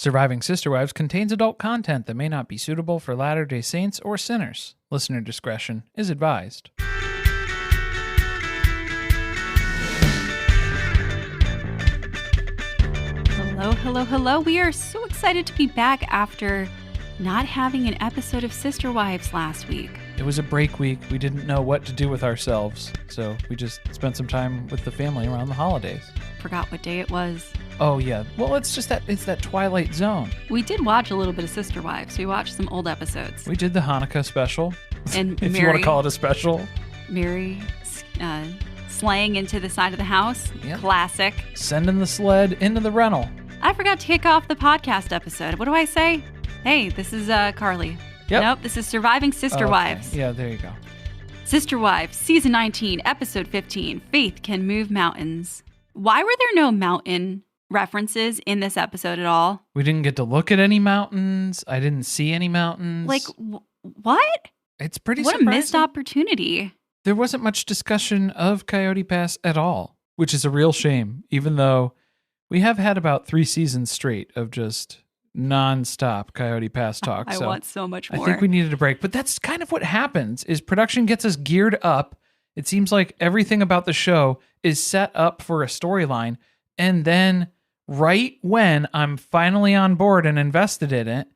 Surviving Sister Wives contains adult content that may not be suitable for Latter-day Saints or sinners. Listener discretion is advised. Hello. We are so excited to be back after not having an episode of Sister Wives last week. It was a break week. We didn't know what to do with ourselves, so we just spent some time with the family around the holidays. Forgot what day it was. Oh, yeah. Well, it's that Twilight Zone. We did watch a little bit of Sister Wives. We watched some old episodes. We did the Hanukkah special. And if Meri, you want to call it a special. Meri slaying into the side of the house. Yep. Classic. Sending the sled into the rental. I forgot to kick off the podcast episode. What do I say? Hey, this is Carly. Yep. Nope, this is Surviving Sister Wives. Yeah, there you go. Sister Wives, Season 19, Episode 15, Faith Can Move Mountains. Why were there no mountain references in this episode at all? We didn't get to look at any mountains. I didn't see any mountains. Like, what? It's pretty What surprising. a missed opportunity. There wasn't much discussion of Coyote Pass at all, which is a real shame, even though we have had about 3 seasons straight of just non-stop Coyote Pass talk. I want so much more. I think we needed a break, but that's kind of what happens is production gets us geared up. It seems like everything about the show is set up for a storyline, and then right when I'm finally on board and invested in it,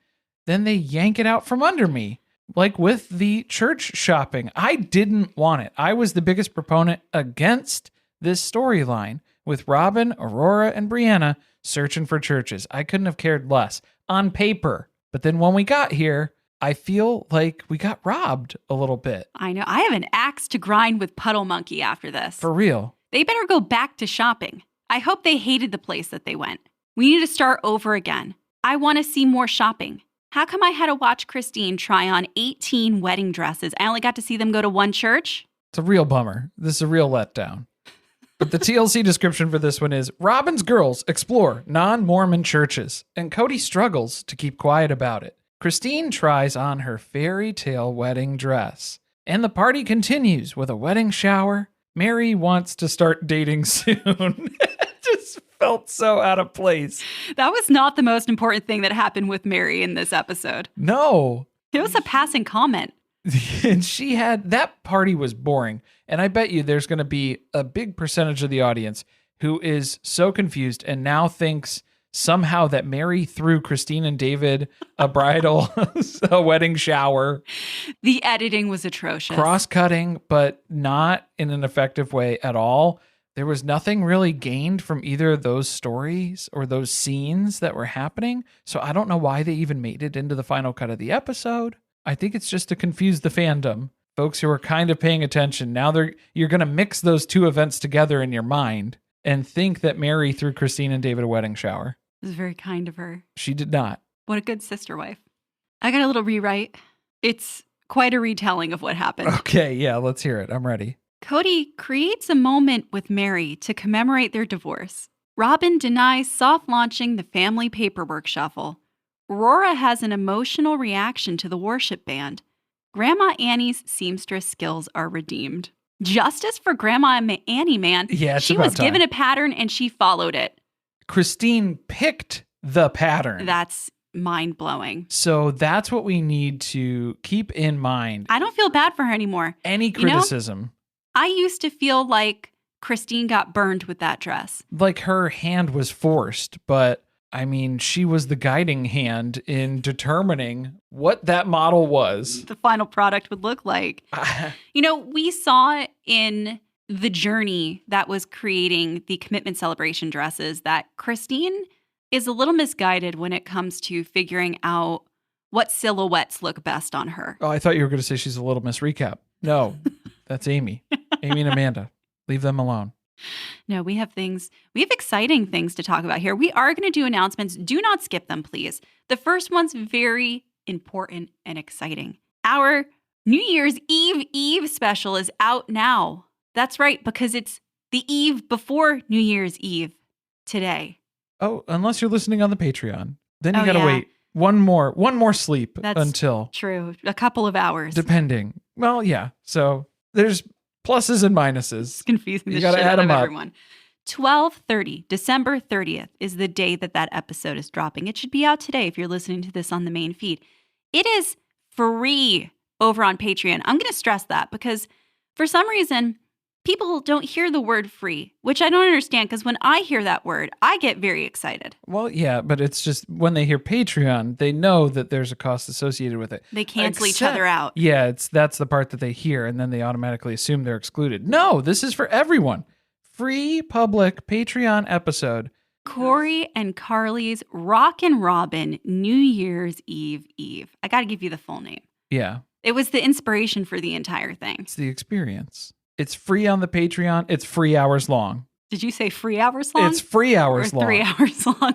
then they yank it out from under me. Like with the church shopping. I didn't want it. I was the biggest proponent against this storyline with Robyn, Rora, and Brianna searching for churches. I couldn't have cared less on paper. But then when we got here, I feel like we got robbed a little bit. I know. I have an axe to grind with Puddle Monkey after this. For real. They better go back to shopping. I hope they hated the place that they went. We need to start over again. I want to see more shopping. How come I had to watch Christine try on 18 wedding dresses? I only got to see them go to one church? It's a real bummer. This is a real letdown. But the TLC description for this one is, Robyn's girls explore non-Mormon churches, and Kody struggles to keep quiet about it. Christine tries on her fairy tale wedding dress, and the party continues with a wedding shower. Meri wants to start dating soon. It just felt so out of place. That was not the most important thing that happened with Meri in this episode. No. It was a passing comment. And that party was boring. And I bet you there's going to be a big percentage of the audience who is so confused and now thinks somehow that Meri threw Christine and David a a wedding shower. The editing was atrocious. Cross-cutting, but not in an effective way at all. There was nothing really gained from either of those stories or those scenes that were happening. So I don't know why they even made it into the final cut of the episode. I think it's just to confuse the fandom. Folks who are kind of paying attention. Now you're going to mix those two events together in your mind and think that Meri threw Christine and David a wedding shower. It was very kind of her. She did not. What a good sister wife. I got a little rewrite. It's quite a retelling of what happened. Okay, yeah, let's hear it. I'm ready. Kody creates a moment with Meri to commemorate their divorce. Robyn denies soft launching the family paperwork shuffle. Rora has an emotional reaction to the worship band. Grandma Annie's seamstress skills are redeemed. Justice for Grandma Annie, man. Yeah, she was given a pattern and she followed it. Christine picked the pattern. That's mind-blowing. So that's what we need to keep in mind. I don't feel bad for her anymore. Any criticism. I used to feel like Christine got burned with that dress. Like her hand was forced, but I mean, she was the guiding hand in determining what that model was. The final product would look like. We saw in the journey that was creating the commitment celebration dresses that Christine is a little misguided when it comes to figuring out what silhouettes look best on her. Oh, I thought you were going to say she's a little Miss Recap. No, that's Amy. Amy and Amanda. Leave them alone. No, we have exciting things to talk about here. We are going to do announcements. Do not skip them, please. The first one's very important and exciting. Our New Year's Eve special is out now. That's right, because it's the eve before New Year's Eve today. Oh, unless you're listening on the Patreon. Then you got to wait one more sleep until. True. A couple of hours. Depending. Well, yeah. So there's pluses and minuses. It's confusing the you gotta shit add out of them up. everyone. 12:30, December 30th is the day that episode is dropping. It should be out today if you're listening to this on the main feed. It is free over on Patreon. I'm going to stress that because for some reason, people don't hear the word free, which I don't understand because when I hear that word, I get very excited. Well, yeah, but it's just when they hear Patreon, they know that there's a cost associated with it. They cancel each other out. Yeah, that's the part that they hear, and then they automatically assume they're excluded. No, this is for everyone. Free public Patreon episode. Corey and Carly's Rockin' Robyn New Year's Eve. I got to give you the full name. Yeah. It was the inspiration for the entire thing. It's the experience. It's free on the Patreon. It's 3 hours long. Did you say 3 hours long? It's 3 hours long. 3 hours long.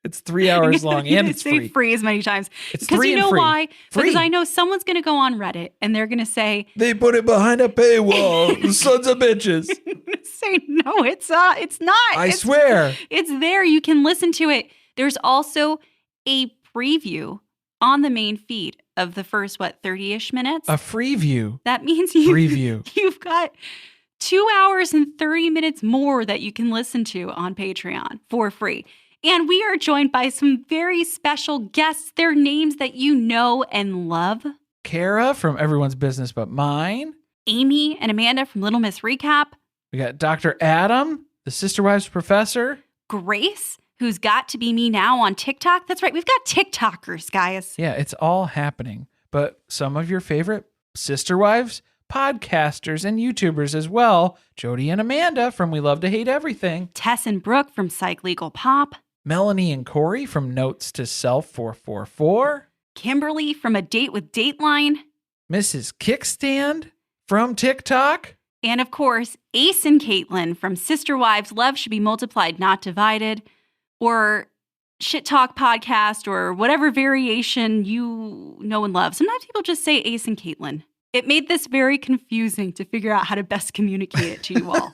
It's 3 hours long and it's free. Say free as many times. It's because free you know and free. why? Free. Because I know someone's going to go on Reddit and they're going to say they put it behind a paywall. Sons of bitches. Say no, it's not. I swear. It's there. You can listen to it. There's also a preview on the main feed of the first 30-ish minutes. A free view. That means Preview. You've got 2 hours and 30 minutes more that you can listen to on Patreon for free. And we are joined by some very special guests, their names that you know and love. Kara from Everyone's Business But Mine. Amy and Amanda from Little Miss Recap. We got Dr. Adam, the Sister Wives professor. Grace, who's got to be me now on TikTok. That's right, we've got TikTokers, guys. Yeah, it's all happening. But some of your favorite Sister Wives, podcasters, and YouTubers as well. Jody and Amanda from We Love to Hate Everything. Tess and Brooke from Psych Legal Pop. Melanie and Corey from Notes to Self 444. Kimberly from A Date with Dateline. Mrs. Kickstand from TikTok. And of course, Ace and Caitlin from Sister Wives Love Should Be Multiplied, Not Divided, or Shit Talk Podcast, or whatever variation you know and love. Sometimes people just say Ace and Caitlin. It made this very confusing to figure out how to best communicate it to you all.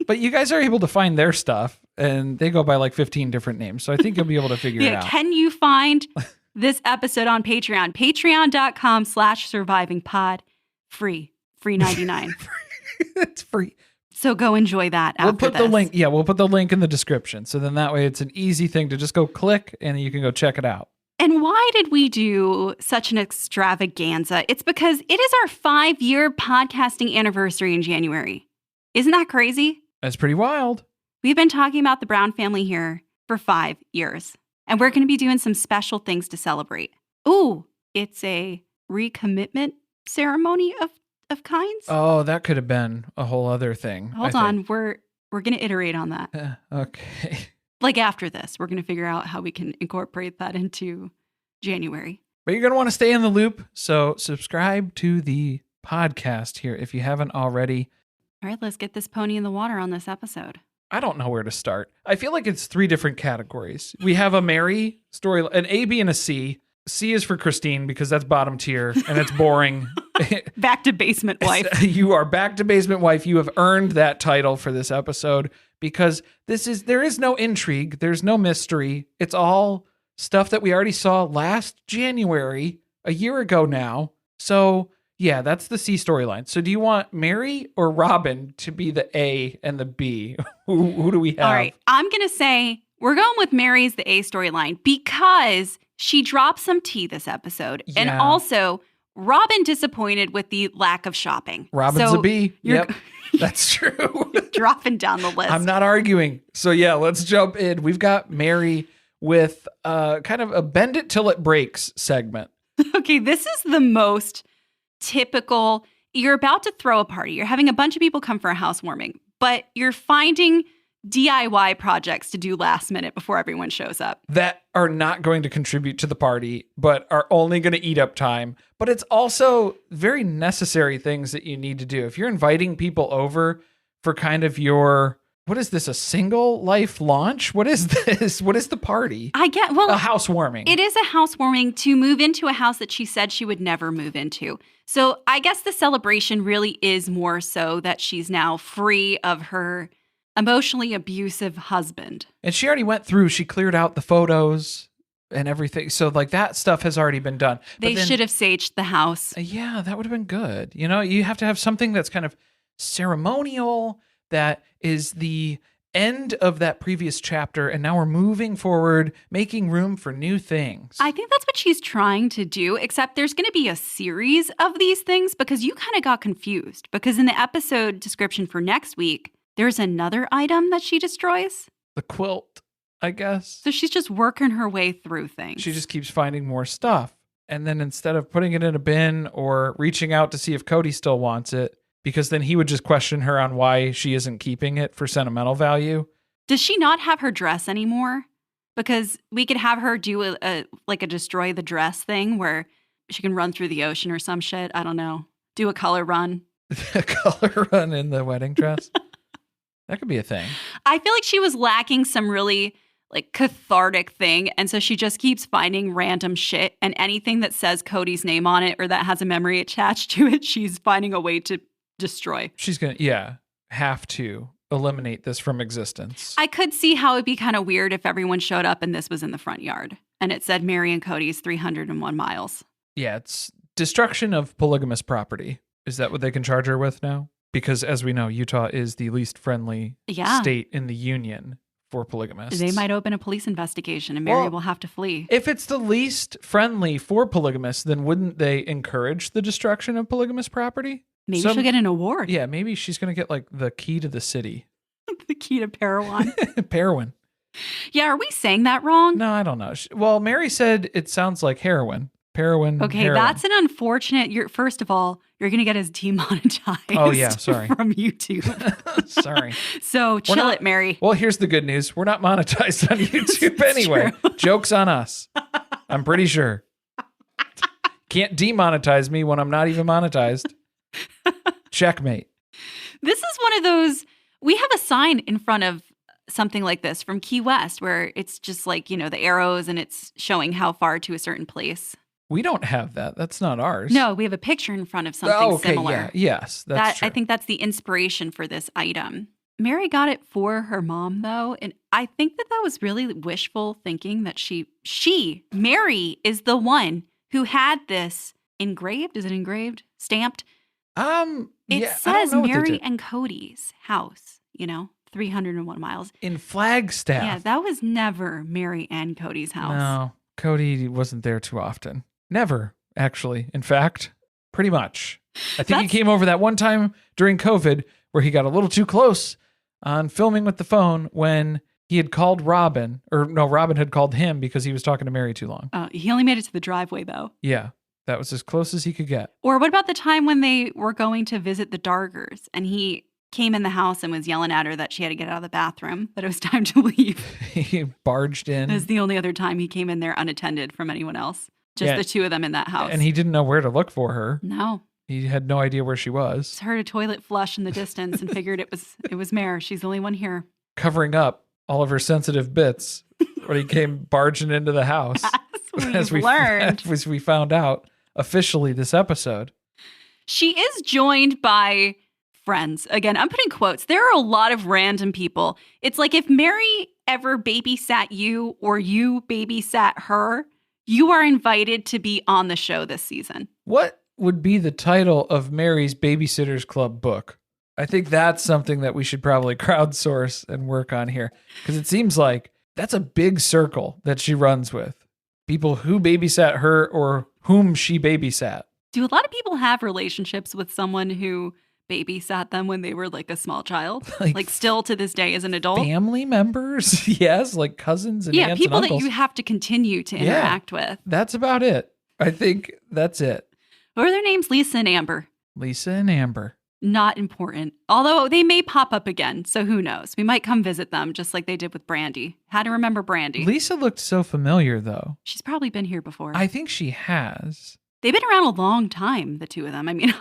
But you guys are able to find their stuff, and they go by like 15 different names. So I think you'll be able to figure it out. Can you find this episode on Patreon? Patreon.com/survivingpod. Free 99. It's free. So go enjoy that after We'll put this. the link. Yeah, we'll put the link in the description. So then that way it's an easy thing to just go click and you can go check it out. And why did we do such an extravaganza? It's because it is our 5-year podcasting anniversary in January. Isn't that crazy? That's pretty wild. We've been talking about the Brown family here for 5 years, and we're going to be doing some special things to celebrate. Ooh, it's a recommitment ceremony of kinds. Oh, that could have been a whole other thing. Hold on, we're going to iterate on that. Okay. Like after this, we're going to figure out how we can incorporate that into January. But you're going to want to stay in the loop, so subscribe to the podcast here if you haven't already. All right, let's get this pony in the water on this episode. I don't know where to start. I feel like it's 3 different categories. We have a Meri story, an A, B, and a C. C is for Christine because that's bottom tier and it's boring. Back to basement wife. You are back to basement wife. You have earned that title for this episode because there is no intrigue. There's no mystery. It's all stuff that we already saw last January, a year ago now. So yeah, that's the C storyline. So do you want Meri or Robyn to be the A and the B? Who do we have? All right, I'm going to say we're going with Meri as the A storyline because she dropped some tea this episode. Yeah. And also, Robyn disappointed with the lack of shopping. Robyn's so a B. you're- Yep, that's true. dropping down the list. I'm not arguing. So yeah, let's jump in. We've got Meri with kind of a bend it till it breaks segment. Okay, this is the most typical. You're about to throw a party. You're having a bunch of people come for a housewarming, but you're finding DIY projects to do last minute before everyone shows up. That are not going to contribute to the party, but are only going to eat up time. But it's also very necessary things that you need to do. If you're inviting people over for kind of your, what is this, a single life launch? What is this? What is the party? A housewarming. It is a housewarming to move into a house that she said she would never move into. So I guess the celebration really is more so that she's now free of her emotionally abusive husband. And she already went through, she cleared out the photos and everything. So like that stuff has already been done. They should have saged the house. Yeah, that would have been good. You know, you have to have something that's kind of ceremonial that is the end of that previous chapter, and now we're moving forward, making room for new things. I think that's what she's trying to do, except there's going to be a series of these things because you kind of got confused. Because in the episode description for next week, there's another item that she destroys. The quilt, I guess. So she's just working her way through things. She just keeps finding more stuff. And then instead of putting it in a bin or reaching out to see if Kody still wants it, because then he would just question her on why she isn't keeping it for sentimental value. Does she not have her dress anymore? Because we could have her do a destroy the dress thing where she can run through the ocean or some shit. I don't know. Do a color run. A color run in the wedding dress? That could be a thing. I feel like she was lacking some really cathartic thing. And so she just keeps finding random shit, and anything that says Kody's name on it or that has a memory attached to it, she's finding a way to destroy. She's going to, have to eliminate this from existence. I could see how it'd be kind of weird if everyone showed up and this was in the front yard and it said Meri and Kody's 301 miles. Yeah, it's destruction of polygamous property. Is that what they can charge her with now? Because as we know, Utah is the least friendly state in the union for polygamists. They might open a police investigation and Meri will have to flee. If it's the least friendly for polygamists, then wouldn't they encourage the destruction of polygamous property? Maybe she'll get an award. Yeah, maybe she's going to get the key to the city. The key to Parowan. Parowan. Yeah, are we saying that wrong? No, I don't know. Well, Meri said it sounds like heroin. Parowan. Okay, heroin. That's an unfortunate. First of all, you're going to get us demonetized. Oh, yeah, sorry. From YouTube. Sorry. So chill it, Meri. Well, here's the good news. We're not monetized on YouTube anyway. Joke's on us. I'm pretty sure. Can't demonetize me when I'm not even monetized. Checkmate. This is one of those, we have a sign in front of something like this from Key West where it's just the arrows and it's showing how far to a certain place. We don't have that. That's not ours. No, we have a picture in front of something similar. Yeah. Yes, that's true. I think that's the inspiration for this item. Meri got it for her mom, though, and I think that was really wishful thinking that Meri is the one who had this engraved. Is it engraved? Stamped? It says Meri and Kody's house, 301 miles. In Flagstaff. Yeah, that was never Meri and Kody's house. No, Kody wasn't there too often. Never, actually. In fact, pretty much. I think he came over that one time during COVID where he got a little too close on filming with the phone when he had called Robyn. Or no, Robyn had called him because he was talking to Meri too long. He only made it to the driveway, though. Yeah, that was as close as he could get. Or what about the time when they were going to visit the Dargers and he came in the house and was yelling at her that she had to get out of the bathroom, that it was time to leave. He barged in. It was the only other time he came in there unattended from anyone else. Just the two of them in that house. And he didn't know where to look for her. No. He had no idea where she was. Just heard a toilet flush in the distance and figured it was Meri. She's the only one here. Covering up all of her sensitive bits when he came barging into the house. As we learned. As we found out officially this episode. She is joined by friends. Again, I'm putting quotes. There are a lot of random people. It's like if Meri ever babysat you or you babysat her, you are invited to be on the show this season. What would be the title of Meri's Babysitters Club book? I think that's something that we should probably crowdsource and work on here. Because it seems like that's a big circle that she runs with. People who babysat her or whom she babysat. Do a lot of people have relationships with someone who babysat them when they were a small child? Like still to this day as an adult? Family members? Yes, like cousins and aunts people and uncles. that you have to continue to interact with. That's about it. I think that's it. What are their names? Lisa and Amber. Lisa and Amber. Not important. Although they may pop up again, so who knows? We might come visit them just like they did with Brandy. Had to remember Brandy. Lisa looked so familiar, though. She's probably been here before. I think she has. They've been around a long time, the two of them. I mean,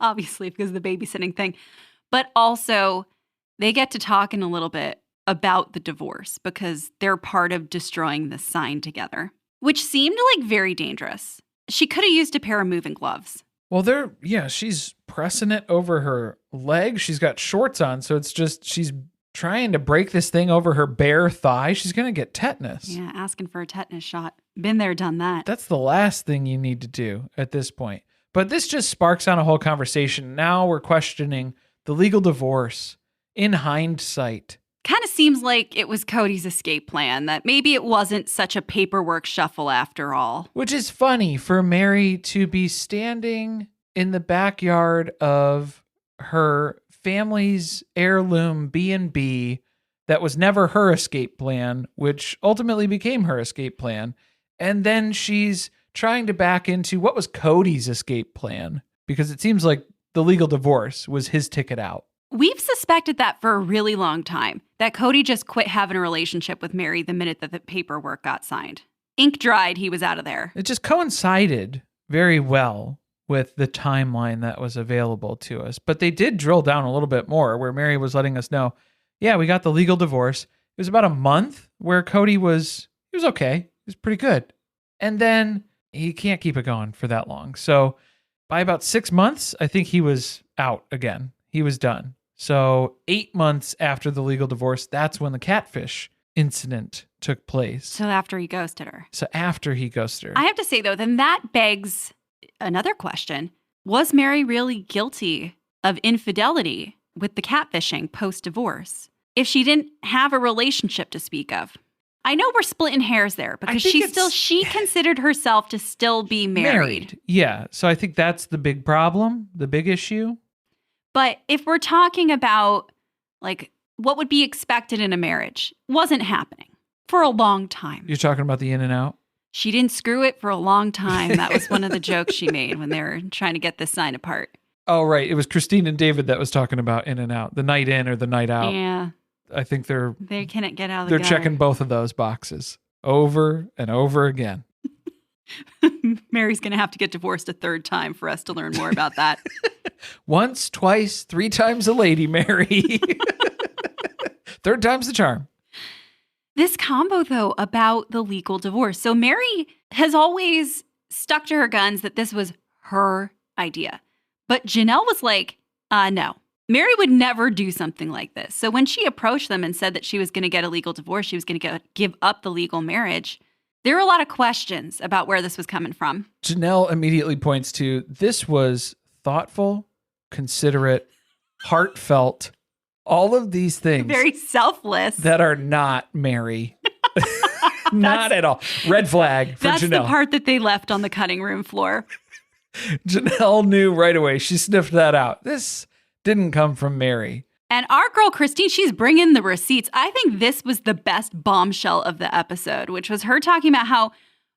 obviously because of the babysitting thing. But also, they get to talking a little bit about the divorce because they're part of destroying the sign together, which seemed very dangerous. She could have used a pair of moving gloves. Well, she's pressing it over her leg. She's got shorts on, so it's just she's trying to break this thing over her bare thigh. She's going to get tetanus. Yeah, asking for a tetanus shot. Been there, done that. That's the last thing you need to do at this point. But this just sparks on a whole conversation. Now we're questioning the legal divorce in hindsight. Kind of seems like it was Kody's escape plan, that maybe it wasn't such a paperwork shuffle after all. Which is funny for Meri to be standing in the backyard of her family's heirloom B&B that was never her escape plan, which ultimately became her escape plan. And then she's trying to back into what was Kody's escape plan, because it seems like the legal divorce was his ticket out. We've suspected that for a really long time, that Kody just quit having a relationship with Meri the minute that the paperwork got signed. Ink dried, he was out of there. It just coincided very well with the timeline that was available to us. But they did drill down a little bit more, where Meri was letting us know, yeah, we got the legal divorce. It was about a month where Kody was okay. He was pretty good. And then he can't keep it going for that long. So by about 6 months, I think he was out again. He was done. So 8 months after the legal divorce, that's when the catfish incident took place. So after he ghosted her. I have to say, though, then that begs another question. Was Meri really guilty of infidelity with the catfishing post-divorce if she didn't have a relationship to speak of? I know we're splitting hairs there because she considered herself to still be married. Yeah. So I think that's the big problem, the big issue. But if we're talking about like what would be expected in a marriage, wasn't happening for a long time. You're talking about the in and out? She didn't screw it for a long time. That was one of the jokes she made when they were trying to get this sign apart. Oh, right. It was Christine and David that was talking about in and out, the night in or the night out. Yeah. I think they can't get out of the gutter. They're checking both of those boxes over and over again. Meri's going to have to get divorced a third time for us to learn more about that. Once, twice, 3 times a lady, Meri. Third time's the charm. This combo, though, about the legal divorce. So Meri has always stuck to her guns that this was her idea. But Janelle was like, no. Meri would never do something like this. So when she approached them and said that she was going to get a legal divorce, she was going to give up the legal marriage, there were a lot of questions about where this was coming from. Janelle immediately points to, this was thoughtful, considerate, heartfelt, all of these things. Very selfless. That are not Meri. Not at all. Red flag for Janelle. That's the part that they left on the cutting room floor. Janelle knew right away. She sniffed that out. This didn't come from Meri. And our girl, Christine, she's bringing the receipts. I think this was the best bombshell of the episode, which was her talking about how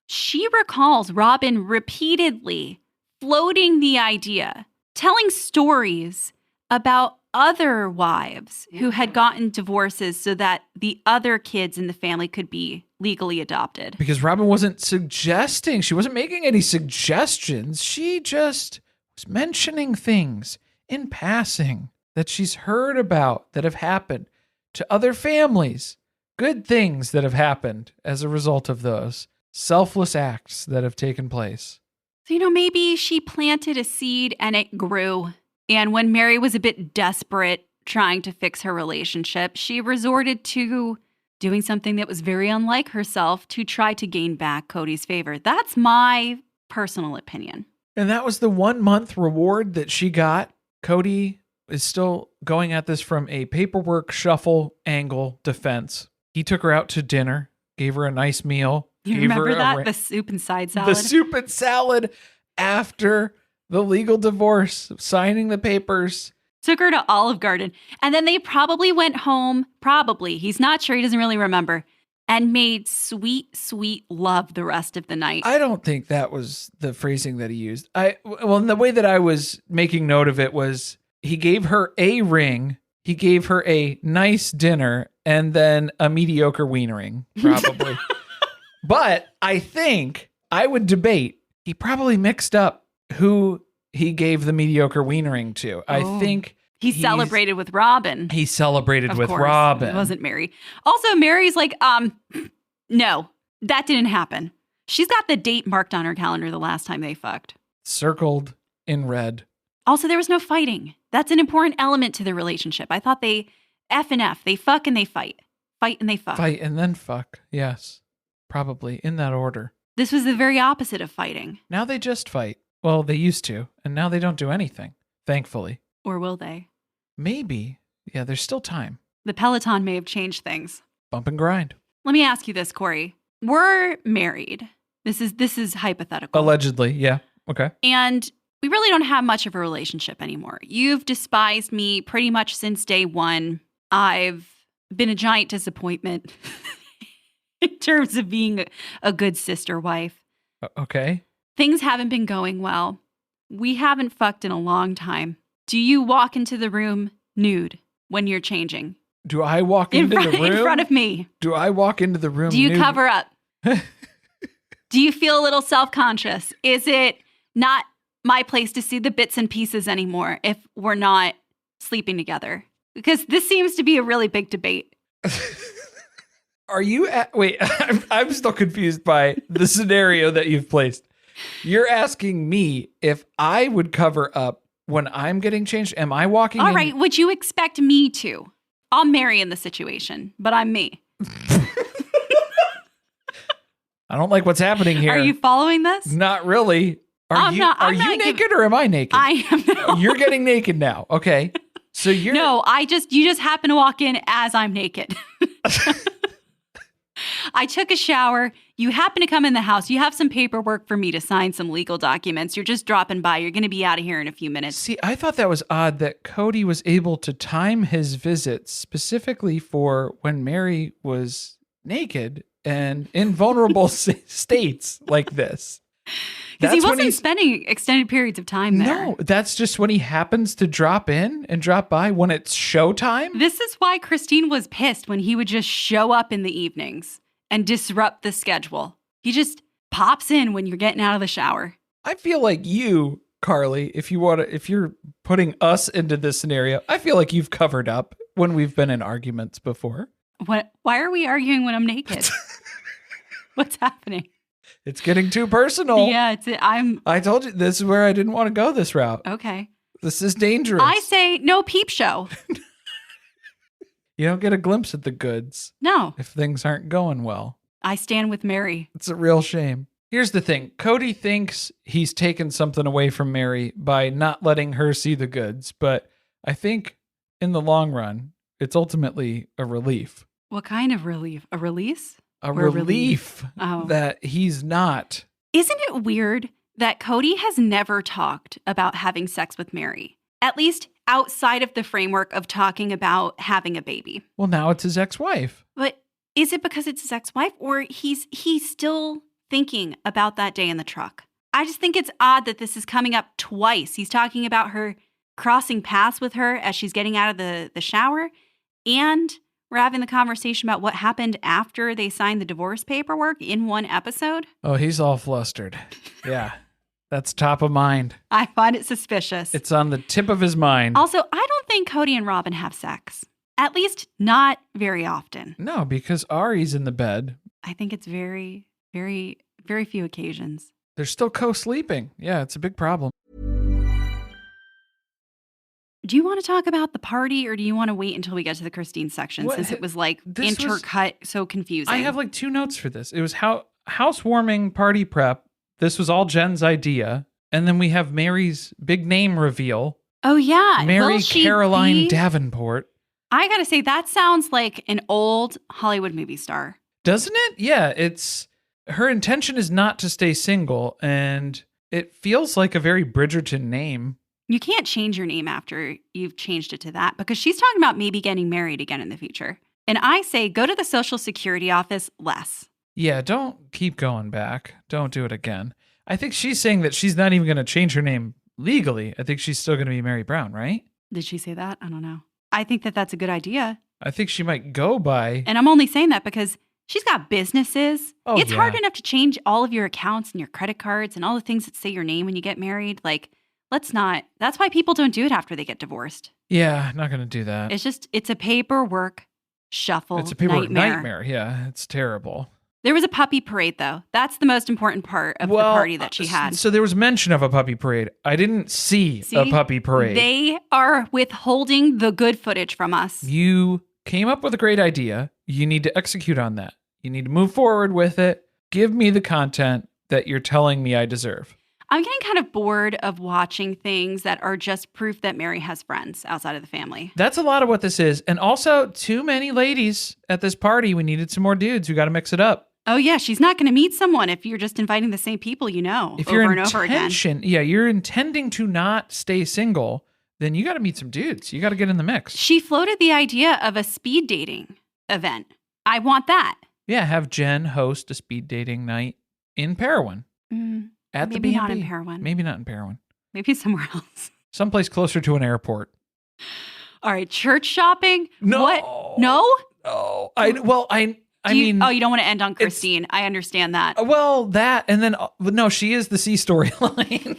she recalls Robyn repeatedly floating the idea, telling stories about other wives who had gotten divorces so that the other kids in the family could be legally adopted. Because Robyn wasn't suggesting, she wasn't making any suggestions. She just was mentioning things in passing that she's heard about that have happened to other families. Good things that have happened as a result of those selfless acts that have taken place. So, maybe she planted a seed and it grew. And when Meri was a bit desperate trying to fix her relationship, she resorted to doing something that was very unlike herself to try to gain back Kody's favor. That's my personal opinion. And that was the 1 month reward that she got. Kody is still going at this from a paperwork shuffle angle defense. He took her out to dinner, gave her a nice meal. You remember that? The soup and side salad? The soup and salad after the legal divorce, signing the papers. Took her to Olive Garden. And then they probably went home, he's not sure, he doesn't really remember, and made sweet, sweet love the rest of the night. I don't think that was the phrasing that he used. The way that I was making note of it was he gave her a ring, he gave her a nice dinner, and then a mediocre wienering, probably. But I think I would debate he probably mixed up who he gave the mediocre wienering to. I think he celebrated with Robyn. He celebrated with course. Robyn. It wasn't Meri. Also, Meri's like, no, that didn't happen. She's got the date marked on her calendar the last time they fucked. Circled in red. Also, there was no fighting. That's an important element to the relationship. I thought they F and F. They fuck and they fight. Fight and they fuck. Fight and then fuck. Yes. Probably in that order. This was the very opposite of fighting. Now they just fight. Well, they used to, and now they don't do anything, thankfully. Or will they? Maybe. Yeah, there's still time. The Peloton may have changed things. Bump and grind. Let me ask you this, Corey. We're married. This is hypothetical. Allegedly, yeah. Okay. And we really don't have much of a relationship anymore. You've despised me pretty much since day one. I've been a giant disappointment in terms of being a good sister wife. Okay. Things haven't been going well. We haven't fucked in a long time. Do you walk into the room nude when you're changing? Do I walk into the room? In front of me. Do I walk into the room Do you nude? cover up? Do you feel a little self-conscious? Is it not my place to see the bits and pieces anymore if we're not sleeping together? Because this seems to be a really big debate. Are you wait, I'm still confused by the scenario that you've placed. You're asking me if I would cover up when I'm getting changed? Am I walking All in? right, would you expect me to? I'll Meri in the situation, but I'm me. I don't like what's happening here. Are you following this? Not really. Are you naked or am I naked? I am not. You're getting naked now. Okay. So you're No, you just happen to walk in as I'm naked. I took a shower. You happen to come in the house. You have some paperwork for me to sign, some legal documents. You're just dropping by. You're going to be out of here in a few minutes. See, I thought that was odd that Kody was able to time his visits specifically for when Meri was naked and in vulnerable states like this. Because he wasn't spending extended periods of time there. No, that's just when he happens to drop in and drop by when it's showtime. This is why Christine was pissed when he would just show up in the evenings and disrupt the schedule. He just pops in when you're getting out of the shower. I feel like you, Carly, if you're putting us into this scenario, I feel like you've covered up when we've been in arguments before. What? Why are we arguing when I'm naked? What's happening? It's getting too personal. Yeah, I told you this is where I didn't want to go this route. Okay. This is dangerous. I say no peep show. You don't get a glimpse at the goods. No. If things aren't going well. I stand with Meri. It's a real shame. Here's the thing. Kody thinks he's taken something away from Meri by not letting her see the goods, but I think in the long run, it's ultimately a relief. What kind of relief? A release? A relief that he's not. Isn't it weird that Kody has never talked about having sex with Meri? At least outside of the framework of talking about having a baby. Well, now it's his ex-wife. But is it because it's his ex-wife or he's still thinking about that day in the truck? I just think it's odd that this is coming up twice. He's talking about her crossing paths with her as she's getting out of the shower, and we're having the conversation about what happened after they signed the divorce paperwork in one episode. Oh, he's all flustered. Yeah, that's top of mind. I find it suspicious. It's on the tip of his mind. Also, I don't think Kody and Robyn have sex. At least not very often. No, because Ari's in the bed. I think it's very, very, very few occasions. They're still co-sleeping. Yeah, it's a big problem. Do you want to talk about the party or do you want to wait until we get to the Christine section since it was like intercut so confusing? I have like 2 notes for this. It was housewarming party prep. This was all Jen's idea. And then we have Meri's big name reveal. Oh, yeah. Meri Caroline Davenport. I got to say, that sounds like an old Hollywood movie star. Doesn't it? Yeah, her intention is not to stay single. And it feels like a very Bridgerton name. You can't change your name after you've changed it to that because she's talking about maybe getting married again in the future. And I say go to the Social Security office less. Yeah, don't keep going back. Don't do it again. I think she's saying that she's not even going to change her name legally. I think she's still going to be Meri Brown, right? Did she say that? I don't know. I think that that's a good idea. I think she might go by. And I'm only saying that because she's got businesses. Oh, it's hard enough to change all of your accounts and your credit cards and all the things that say your name when you get married. Like, let's not. That's why people don't do it after they get divorced. Yeah, not going to do that. It's a paperwork shuffle. It's a paperwork nightmare. Yeah, it's terrible. There was a puppy parade, though. That's the most important part of the party that she had. So there was mention of a puppy parade. I didn't see a puppy parade. They are withholding the good footage from us. You came up with a great idea. You need to execute on that. You need to move forward with it. Give me the content that you're telling me I deserve. I'm getting kind of bored of watching things that are just proof that Meri has friends outside of the family. That's a lot of what this is. And also, too many ladies at this party. We needed some more dudes. We got to mix it up. Oh, yeah. She's not going to meet someone if you're just inviting the same people If over and over again. Yeah, you're intending to not stay single, then you got to meet some dudes. You got to get in the mix. She floated the idea of a speed dating event. I want that. Yeah, have Jen host a speed dating night in Parowan. At the Maybe not B&B. in Parowan. Maybe not in Parowan. Maybe somewhere else. Someplace closer to an airport. All right, church shopping? No. What? No? Oh, I mean, you don't want to end on Christine. I understand that. Well, that, and then, no, she is the C storyline.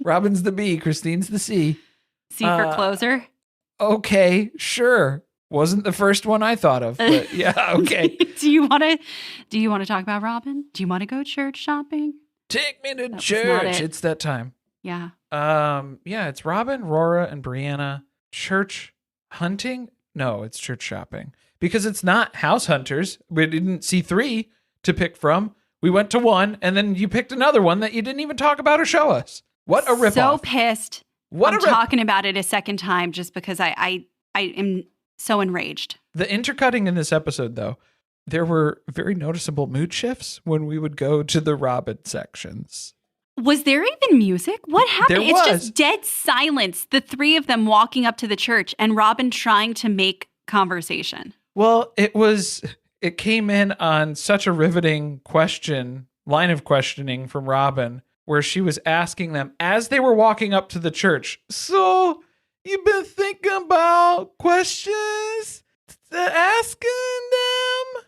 Robyn's the B, Christine's the C. C for closer? Okay, sure. Wasn't the first one I thought of, but yeah, okay. Do you want to talk about Robyn? Do you want to go church shopping? Take me to That was church. not it. It's that time. Yeah. Yeah, it's Robyn, Rora, and Brianna. Church hunting? No, it's church shopping. Because it's not house hunters. We didn't see 3 to pick from. We went to 1, and then you picked another one that you didn't even talk about or show us. What a ripoff. So pissed. I'm talking about it a second time just because I am so enraged. The intercutting in this episode, though, there were very noticeable mood shifts when we would go to the Robyn sections. Was there even music? What happened? There It's was. just dead silence. The 3 of them walking up to the church and Robyn trying to make conversation. Well, it came in on such a riveting line of questioning from Robyn, where she was asking them as they were walking up to the church. So, you've been thinking about questions to asking them?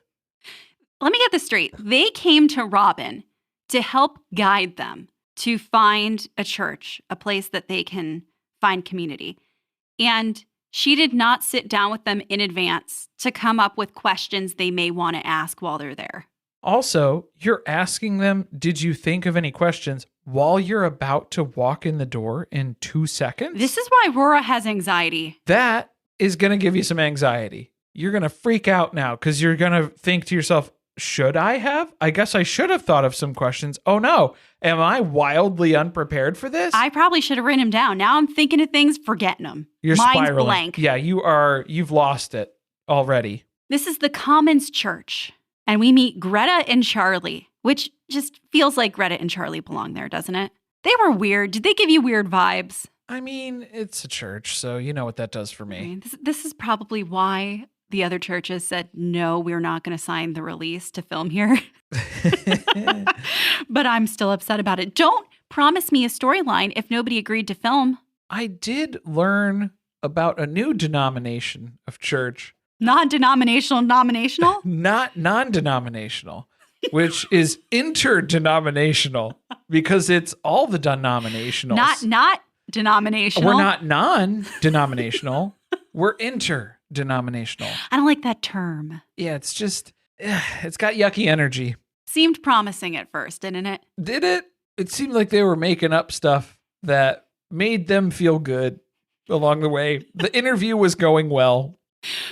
Let me get this straight. They came to Robyn to help guide them to find a church, a place that they can find community. And she did not sit down with them in advance to come up with questions they may want to ask while they're there. Also, you're asking them, did you think of any questions while you're about to walk in the door in 2 seconds? This is why Rora has anxiety. That is going to give you some anxiety. You're going to freak out now because you're going to think to yourself, should I have? I guess I should have thought of some questions. Oh no, am I wildly unprepared for this? I probably should have written them down. Now I'm thinking of things, forgetting them. You're Mind's spiraling. blank. Yeah, you've lost it already. This is the Commons Church, and we meet Greta and Charlie, which just feels like Greta and Charlie belong there, doesn't it? They were weird. Did they give you weird vibes? I mean, it's a church, so you know what that does for me. I mean, this is probably why the other churches said, no, we're not going to sign the release to film here. But I'm still upset about it. Don't promise me a storyline if nobody agreed to film. I did learn about a new denomination of church. Non-denominational, nominational? Not non-denominational, which is interdenominational because it's all the denominationals. Not denominational. We're not non-denominational. We're interdenominational. I don't like that term. Yeah, it's just, it's got yucky energy. Seemed promising at first, didn't it? Did it? It seemed like they were making up stuff that made them feel good along the way. The interview was going well.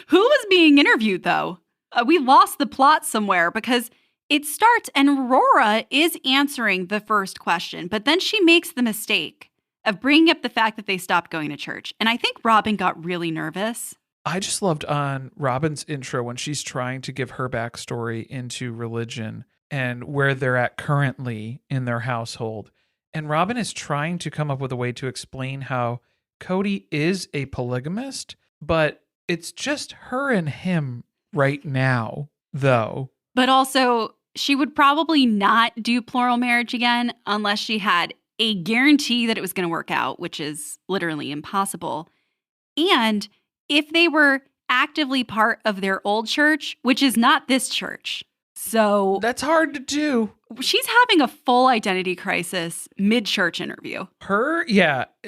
Who was being interviewed, though? We lost the plot somewhere because it starts and Rora is answering the first question, but then she makes the mistake of bringing up the fact that they stopped going to church. And I think Robyn got really nervous. I just loved on Robyn's intro when she's trying to give her backstory into religion and where they're at currently in their household. And Robyn is trying to come up with a way to explain how Kody is a polygamist, but it's just her and him right now, though. But also, she would probably not do plural marriage again unless she had a guarantee that it was going to work out, which is literally impossible. And if they were actively part of their old church, which is not this church. So that's hard to do. She's having a full identity crisis mid-church interview.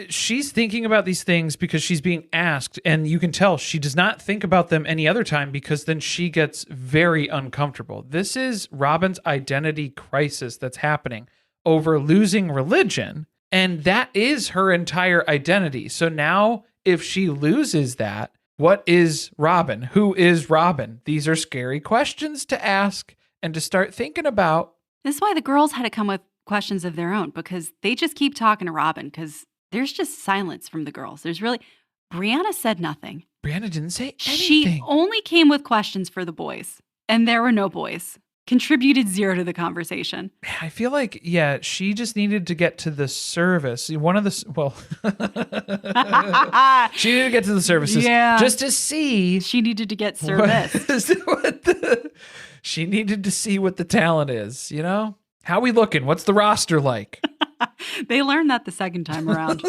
She's thinking about these things because she's being asked, and you can tell she does not think about them any other time because then she gets very uncomfortable. This is Robyn's identity crisis that's happening over losing religion, and that is her entire identity. So now if she loses that, what is Robyn? Who is Robyn? These are scary questions to ask and to start thinking about. This is why the girls had to come with questions of their own because they just keep talking to Robyn because there's just silence from the girls. Brianna said nothing. Brianna didn't say anything. She only came with questions for the boys, and there were no boys. Contributed 0 to the conversation. I feel like, yeah, she just needed to get to the service. She needed to get to the services just to see. She needed to get service. She needed to see what the talent is, you know? How we looking? What's the roster like? They learned that the second time around.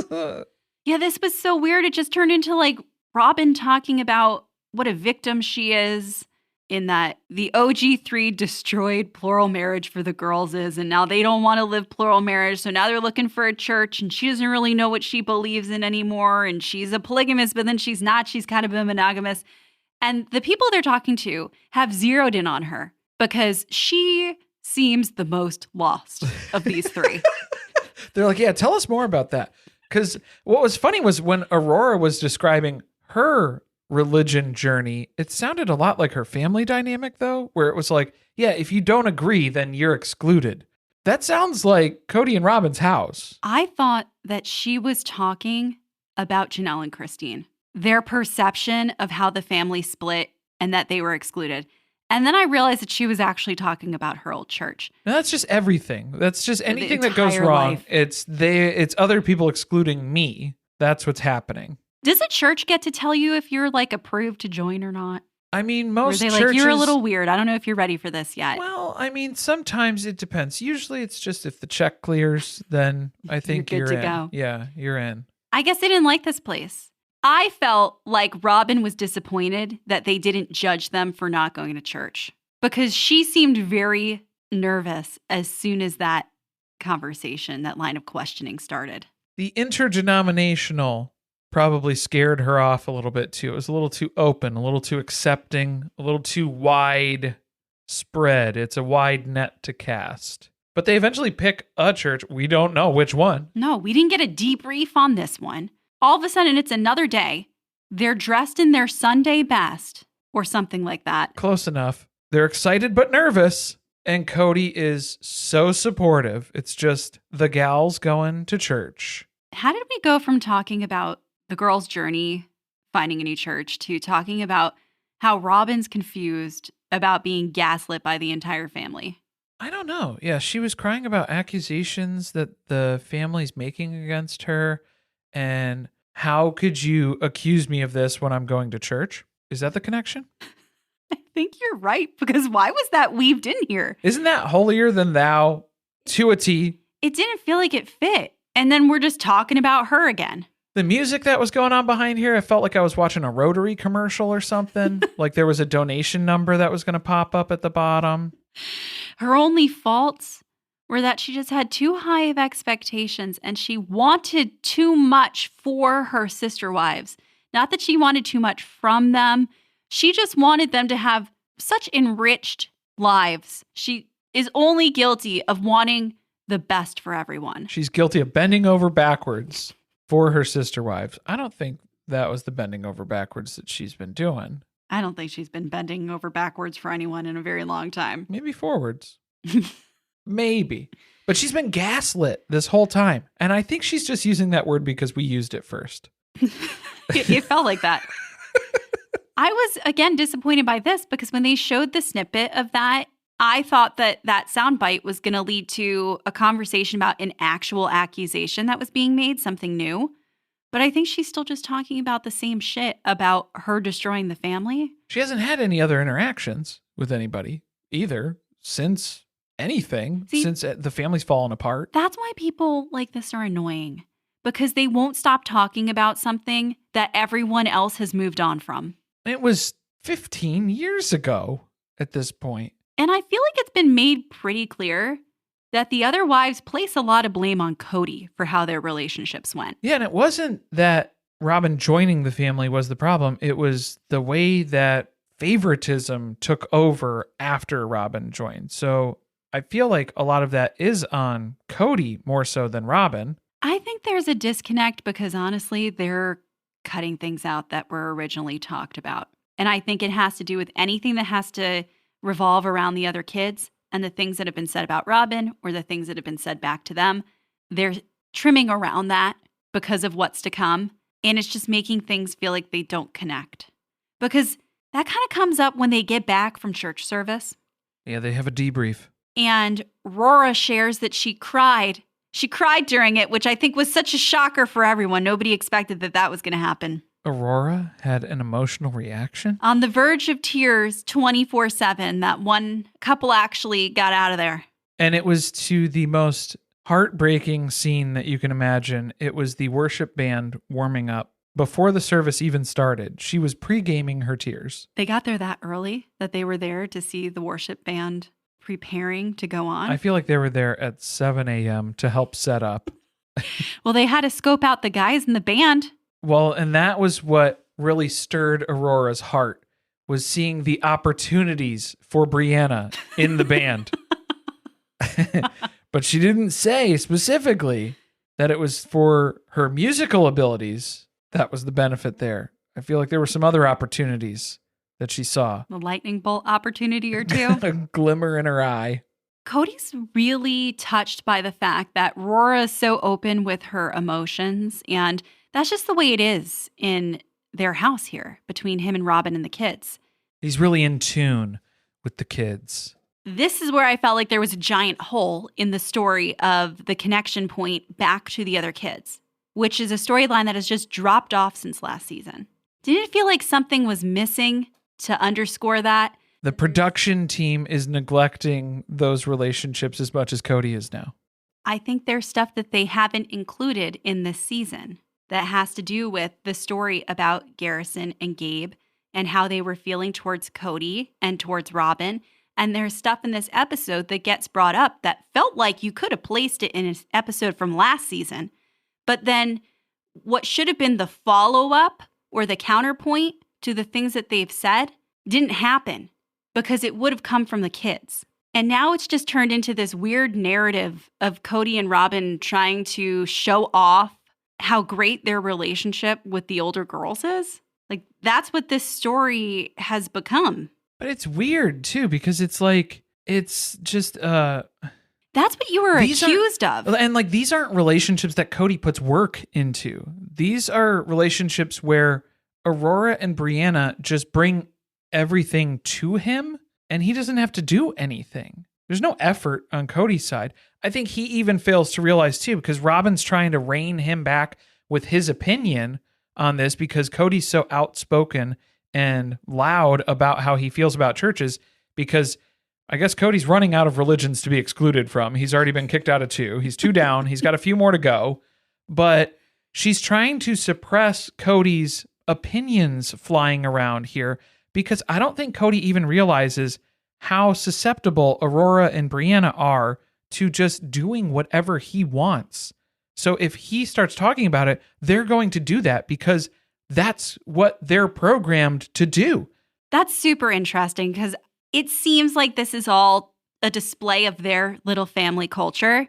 Yeah, this was so weird. It just turned into like Robyn talking about what a victim she is in that the OG3 destroyed plural marriage for the girls and now they don't want to live plural marriage. So now they're looking for a church and she doesn't really know what she believes in anymore. And she's a polygamist, but then she's not. She's kind of a monogamous. And the people they're talking to have zeroed in on her because she seems the most lost of these 3. They're like, yeah, tell us more about that. Because what was funny was when Aurora was describing her religion journey, it sounded a lot like her family dynamic, though, where it was like, yeah, if you don't agree, then you're excluded. That sounds like Kody and Robyn's house. I thought that she was talking about Janelle and Christine, their perception of how the family split and that they were excluded. And then I realized that she was actually talking about her old church. Now, that's just everything. That's just anything that goes wrong. Life. It's other people excluding me. That's what's happening. Does a church get to tell you if you're like approved to join or not? I mean, most churches... like, you're a little weird. I don't know if you're ready for this yet. Well, I mean, sometimes it depends. Usually it's just if the check clears, then I think you're in. Go. Yeah, you're in. I guess they didn't like this place. I felt like Robyn was disappointed that they didn't judge them for not going to church because she seemed very nervous as soon as that conversation, that line of questioning started. The interdenominational probably scared her off a little bit too. It was a little too open, a little too accepting, a little too wide spread. It's a wide net to cast. But they eventually pick a church. We don't know which one. No, we didn't get a debrief on this one. All of a sudden, it's another day. They're dressed in their Sunday best or something like that. Close enough. They're excited but nervous. And Kody is so supportive. It's just the gals going to church. How did we go from talking about the girl's journey, finding a new church, to talking about how Robyn's confused about being gaslit by the entire family? I don't know. Yeah, she was crying about accusations that the family's making against her. And how could you accuse me of this when I'm going to church? Is that the connection? I think you're right, because why was that weaved in here? Isn't that holier than thou to a T? It didn't feel like it fit. And then we're just talking about her again. The music that was going on behind here, I felt like I was watching a Rotary commercial or something. Like there was a donation number that was going to pop up at the bottom. Her only faults were that she just had too high of expectations and she wanted too much for her sister wives. Not that she wanted too much from them. She just wanted them to have such enriched lives. She is only guilty of wanting the best for everyone. She's guilty of bending over backwards for her sister wives. I don't think that was the bending over backwards that she's been doing. I don't think she's been bending over backwards for anyone in a very long time. Maybe forwards. Maybe. But she's been gaslit this whole time. And I think she's just using that word because we used it first. It felt like that. I was, again, disappointed by this because when they showed the snippet of that, I thought that that soundbite was going to lead to a conversation about an actual accusation that was being made, something new. But I think she's still just talking about the same shit about her destroying the family. She hasn't had any other interactions with anybody either since anything. See, since the family's fallen apart. That's why people like this are annoying. Because they won't stop talking about something that everyone else has moved on from. It was 15 years ago at this point. And I feel like it's been made pretty clear that the other wives place a lot of blame on Kody for how their relationships went. Yeah, and it wasn't that Robyn joining the family was the problem. It was the way that favoritism took over after Robyn joined. So I feel like a lot of that is on Kody more so than Robyn. I think there's a disconnect because honestly, they're cutting things out that were originally talked about. And I think it has to do with anything that has to revolve around the other kids. and the things that have been said about Robyn or the things that have been said back to them. They're trimming around that because of what's to come. And it's just making things feel like they don't connect. Because that kind of comes up when they get back from church service. Yeah, they have a debrief. And Rora shares that she cried. She cried during it, which I think was such a shocker for everyone. Nobody expected that was going to happen. Aurora had an emotional reaction? On the verge of tears 24/7, that one couple actually got out of there. And it was to the most heartbreaking scene that you can imagine. It was the worship band warming up. Before the service even started, she was pre-gaming her tears. They got there that early that they were there to see the worship band preparing to go on. I feel like they were there at 7 a.m. to help set up. Well, they had to scope out the guys in the band. Well, and that was what really stirred Aurora's heart, was seeing the opportunities for Brianna in the band. But she didn't say specifically that it was for her musical abilities. That was the benefit there. I feel like there were some other opportunities that she saw. A lightning bolt opportunity or two. A glimmer in her eye. Kody's really touched by the fact that Rora is so open with her emotions, and that's just the way it is in their house here between him and Robyn and the kids. He's really in tune with the kids. This is where I felt like there was a giant hole in the story of the connection point back to the other kids, which is a storyline that has just dropped off since last season. Didn't it feel like something was missing to underscore that? The production team is neglecting those relationships as much as Kody is now. I think there's stuff that they haven't included in this season that has to do with the story about Garrison and Gabe and how they were feeling towards Kody and towards Robyn. And there's stuff in this episode that gets brought up that felt like you could have placed it in an episode from last season. But then what should have been the follow-up or the counterpoint to the things that they've said didn't happen because it would have come from the kids. And now it's just turned into this weird narrative of Kody and Robyn trying to show off how great their relationship with the older girls is. Like, that's what this story has become. But it's weird, too, because it's like, it's just... That's what you were accused of. And like, these aren't relationships that Kody puts work into. These are relationships where Aurora and Brianna just bring everything to him, and he doesn't have to do anything. There's no effort on Kody's side. I think he even fails to realize, too, because Robyn's trying to rein him back with his opinion on this because Kody's so outspoken and loud about how he feels about churches, because I guess Kody's running out of religions to be excluded from. He's already been kicked out of 2. He's 2 down. He's got a few more to go. But she's trying to suppress Kody's opinions flying around here because I don't think Kody even realizes how susceptible Aurora and Brianna are to just doing whatever he wants. So if he starts talking about it, they're going to do that because that's what they're programmed to do. That's super interesting because it seems like this is all a display of their little family culture.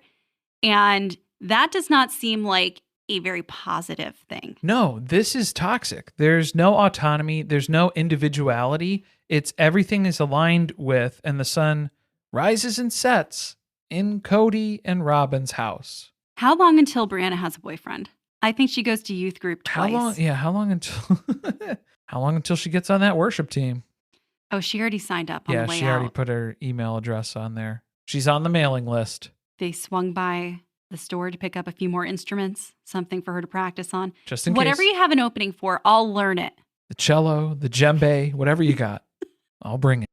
And that does not seem like a very positive thing. No, this is toxic. There's no autonomy. There's no individuality. It's everything is aligned with, and the sun rises and sets in Kody and Robyn's house. How long until Brianna has a boyfriend? I think she goes to youth group twice. How long until she gets on that worship team? Oh, she already signed up on the way out. Yeah, she already put her email address on there. She's on the mailing list. They swung by the store to pick up a few more instruments, something for her to practice on. Just in case. Whatever you have an opening for, I'll learn it. The cello, the djembe, whatever you got, I'll bring it.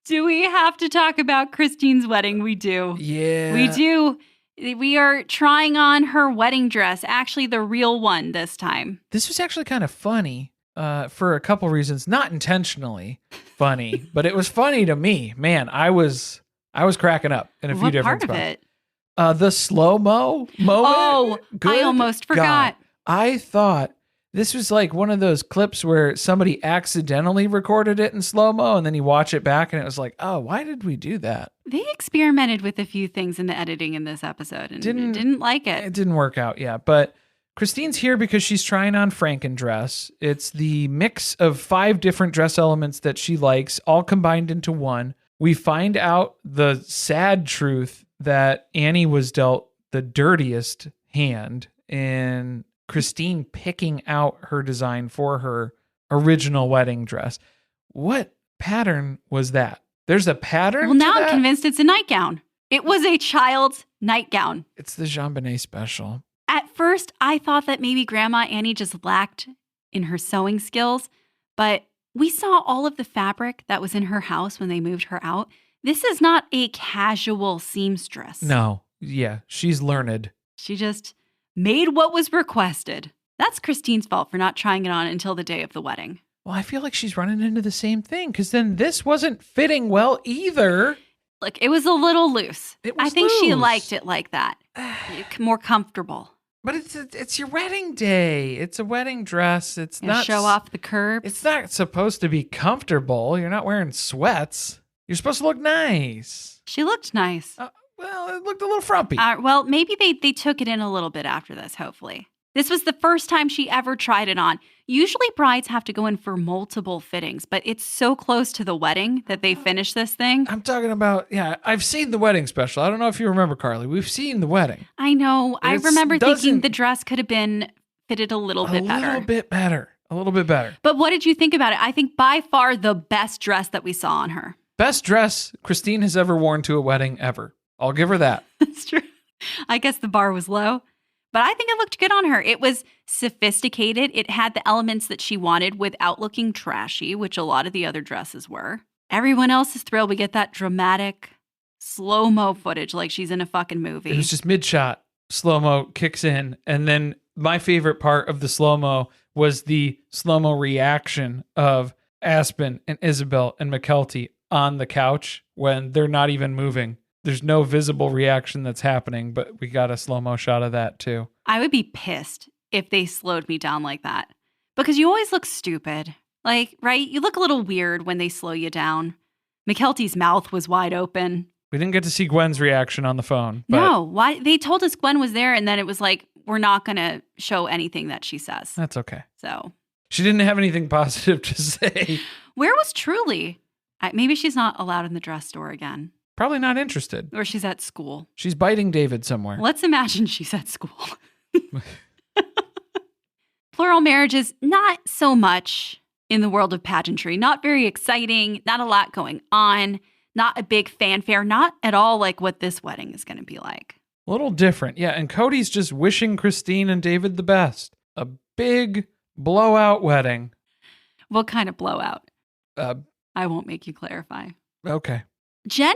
Do we have to talk about Christine's wedding? We do. Yeah. We do. We are trying on her wedding dress, actually the real one this time. This was actually kind of funny for a couple reasons. Not intentionally funny, but it was funny to me. Man, I was cracking up in a few different spots. What part of it? The slow-mo moment. Oh, Good I almost forgot. God. I thought this was like one of those clips where somebody accidentally recorded it in slow-mo and then you watch it back and it was like, oh, why did we do that? They experimented with a few things in the editing in this episode and didn't like it. It didn't work out, yeah. But Christine's here because she's trying on Frankendress. It's the mix of 5 different dress elements that she likes, all combined into one. We find out the sad truth that Annie was dealt the dirtiest hand in Christine picking out her design for her original wedding dress. What pattern was that? There's a pattern? Well, now to I'm that? convinced it's a nightgown. It was a child's nightgown. It's the Jean Bonnet special. At first, I thought that maybe Grandma Annie just lacked in her sewing skills, but we saw all of the fabric that was in her house when they moved her out. This is not a casual seamstress. No. Yeah, she's learned. She just made what was requested. That's Christine's fault for not trying it on until the day of the wedding. Well, I feel like she's running into the same thing because then this wasn't fitting well either. Look, it was a little loose. It was I think she loose. liked it like that. More comfortable. But it's your wedding day. It's a wedding dress. It's Gonna not show off the curves. It's not supposed to be comfortable. You're not wearing sweats. You're supposed to look nice. She looked nice. Well, it looked a little frumpy. Well, maybe they took it in a little bit after this, hopefully. This was the first time she ever tried it on. Usually brides have to go in for multiple fittings, but it's so close to the wedding that they finish this thing. I'm talking about, I've seen the wedding special. I don't know if you remember, Carly. We've seen the wedding. I know. I It's remember thinking doesn't- the dress could have been fitted a little bit better. A little bit better. But what did you think about it? I think by far the best dress that we saw on her. Best dress Christine has ever worn to a wedding ever. I'll give her that. That's true. I guess the bar was low, but I think it looked good on her. It was sophisticated. It had the elements that she wanted without looking trashy, which a lot of the other dresses were. Everyone else is thrilled. We get that dramatic slow-mo footage like she's in a fucking movie. It was just mid-shot. Slow-mo kicks in. And then my favorite part of the slow-mo was the slow-mo reaction of Aspen and Isabel and McKelty on the couch when they're not even moving. There's no visible reaction that's happening, but we got a slow-mo shot of that too. I would be pissed if they slowed me down like that because you always look stupid. Like, right? You look a little weird when they slow you down. McKelty's mouth was wide open. We didn't get to see Gwen's reaction on the phone. But No, why? They told us Gwen was there, and then it was like, we're not going to show anything that she says. that's okay. So, She didn't have anything positive to say. where was Truly? Maybe she's not allowed in the dress store again, Probably not interested. or she's at school. She's biting David somewhere. Let's imagine she's at school. Plural marriages, not so much in the world of pageantry. Not very exciting, not a lot going on, not a big fanfare, not at all like what this wedding is going to be like. A little different. Yeah, and Cody's just wishing Christine and David the best. A big blowout wedding. What kind of blowout? Uh, I won't make you clarify. okay. Jen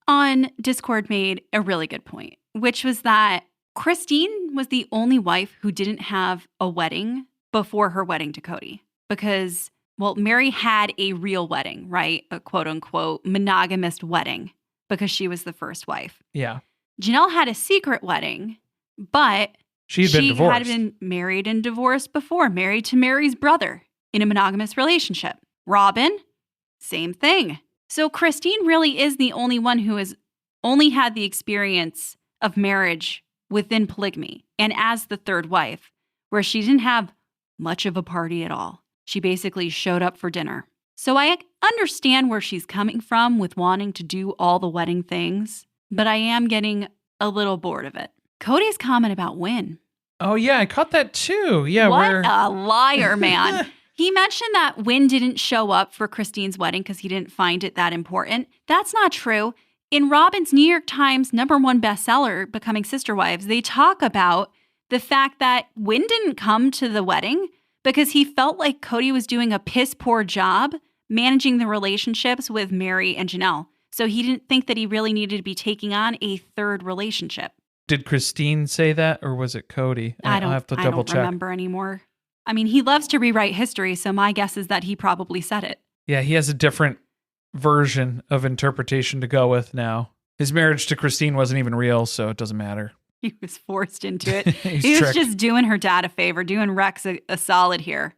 on Discord made a really good point, which was that Christine was the only wife who didn't have a wedding before her wedding to Kody because, well, Meri had a real wedding, right? A quote unquote monogamous wedding because she was the first wife. Yeah. Janelle had a secret wedding, but She'd been divorced. had been married and divorced before, married to Meri's brother in a monogamous relationship. Robyn, same thing. So Christine really is the only one who has only had the experience of marriage within polygamy and as the third wife, where she didn't have much of a party at all. She basically showed up for dinner. So I understand where she's coming from with wanting to do all the wedding things, but I am getting a little bored of it. Kody's comment about Win. Oh, yeah, I caught that too. Yeah, What where a liar, man. He mentioned that Win didn't show up for Christine's wedding because he didn't find it that important. That's not true. In Robyn's New York Times #1 bestseller, Becoming Sister Wives, they talk about the fact that Win didn't come to the wedding because he felt like Kody was doing a piss poor job managing the relationships with Meri and Janelle. So he didn't think that he really needed to be taking on a third relationship. did Christine say that or was it Kody? I'll have to double check. Remember anymore. I mean, he loves to rewrite history, so my guess is that he probably said it. Yeah, he has a different version of interpretation to go with now. His marriage to Christine wasn't even real, so it doesn't matter. He was forced into it. He's He was tricked. just doing her dad a favor, doing Rex a solid here.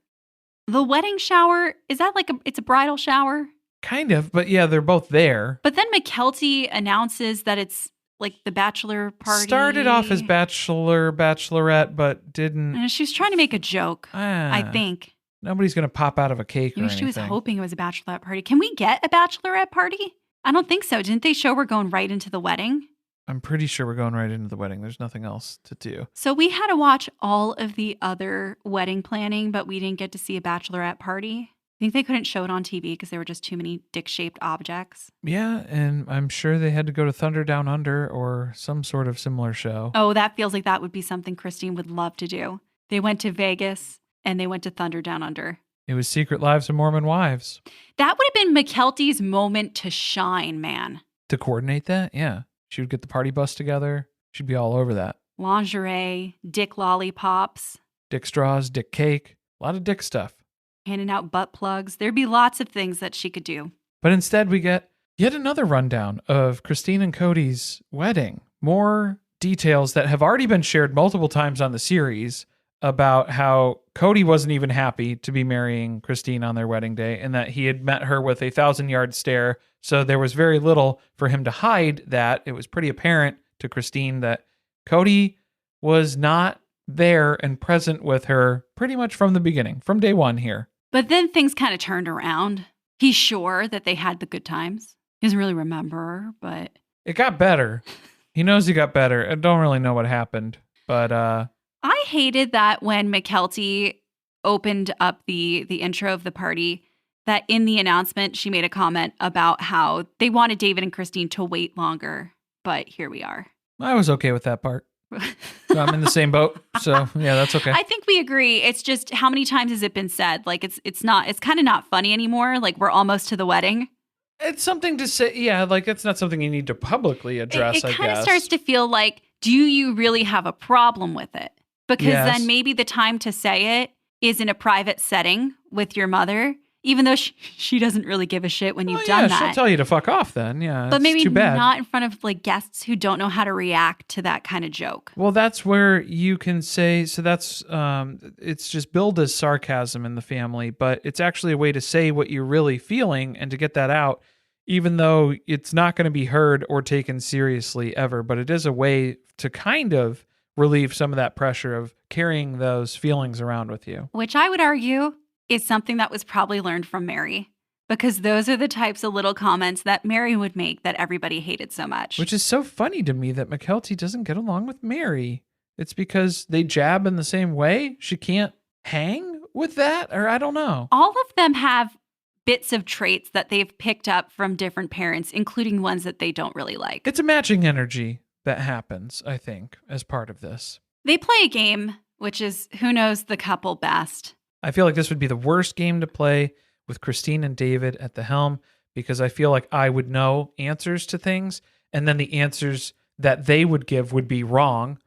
The wedding shower, is that like it's a bridal shower? Kind of, but yeah, they're both there. But then McKelty announces that it's like the bachelor party. Started off as bachelor, bachelorette, but didn't. And she was trying to make a joke, I think. Nobody's going to pop out of a cake or Maybe anything. she was hoping it was a bachelorette party. Can we get a bachelorette party? I don't think so. Didn't they show we're going right into the wedding? I'm pretty sure we're going right into the wedding. There's nothing else to do. So we had to watch all of the other wedding planning, but we didn't get to see a bachelorette party. I think they couldn't show it on TV because there were just too many dick-shaped objects. Yeah, and I'm sure they had to go to Thunder Down Under or some sort of similar show. Oh, that feels like that would be something Christine would love to do. They went to Vegas and they went to Thunder Down Under. It was Secret Lives of Mormon Wives. That would have been McKelty's moment to shine, man. To coordinate that? Yeah. She would get the party bus together. She'd be all over that. Lingerie, dick lollipops. Dick straws, dick cake. A lot of dick stuff. Handing out butt plugs. There'd be lots of things that she could do. But instead, we get yet another rundown of Christine and Kody's wedding. More details that have already been shared multiple times on the series about how Kody wasn't even happy to be marrying Christine on their wedding day and that he had met her with a 1,000-yard stare. So there was very little for him to hide that. It was pretty apparent to Christine that Kody was not there and present with her pretty much from the beginning, from day one here. But then things kind of turned around. He's sure that they had the good times. He doesn't really remember, but... It got better. He knows he got better. I don't really know what happened, but... I hated that when McKelty opened up the intro of the party, that in the announcement, she made a comment about how they wanted David and Christine to wait longer. But here we are. I was okay with that part. So I'm in the same boat. So yeah, that's okay. I think we agree. It's just, how many times has it been said? Like it's kind of not funny anymore. Like we're almost to the wedding. It's something to say. Yeah, like it's not something you need to publicly address, I guess. It kind of starts to feel like, do you really have a problem with it? Because then maybe the time to say it is in a private setting with your mother, even though she doesn't really give a shit when you've done that. She'll tell you to fuck off then. Yeah, but maybe too bad. Not in front of like guests who don't know how to react to that kind of joke. Well, that's where you can say, so that's, it's just billed as sarcasm in the family, but it's actually a way to say what you're really feeling and to get that out, even though it's not going to be heard or taken seriously ever. But it is a way to kind of relieve some of that pressure of carrying those feelings around with you. Which I would argue is something that was probably learned from Meri, because those are the types of little comments that Meri would make that everybody hated so much. Which is so funny to me that McKelty doesn't get along with Meri. It's because they jab in the same way? She can't hang with that? Or I don't know. All of them have bits of traits that they've picked up from different parents, including ones that they don't really like. It's a matching energy that happens, I think, as part of this. They play a game, which is who knows the couple best. I feel like this would be the worst game to play with Christine and David at the helm, because I feel like I would know answers to things, and then the answers that they would give would be wrong,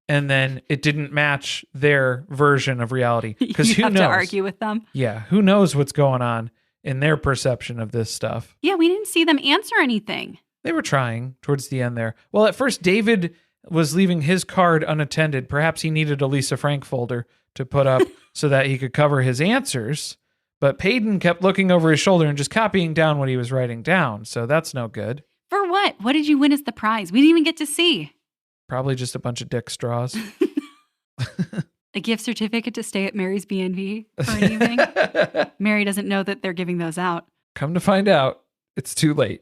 and then it didn't match their version of reality. Because who knows? You have to argue with them. Yeah, who knows what's going on in their perception of this stuff. Yeah, we didn't see them answer anything. They were trying towards the end there. Well, at first, David was leaving his card unattended. Perhaps he needed a Lisa Frank folder to put up so that he could cover his answers. But Peyton kept looking over his shoulder and just copying down what he was writing down. So that's no good. For what? What did you win as the prize? We didn't even get to see. Probably just a bunch of dick straws. A gift certificate to stay at Meri's B&B for an evening. Meri doesn't know that they're giving those out. Come to find out, it's too late.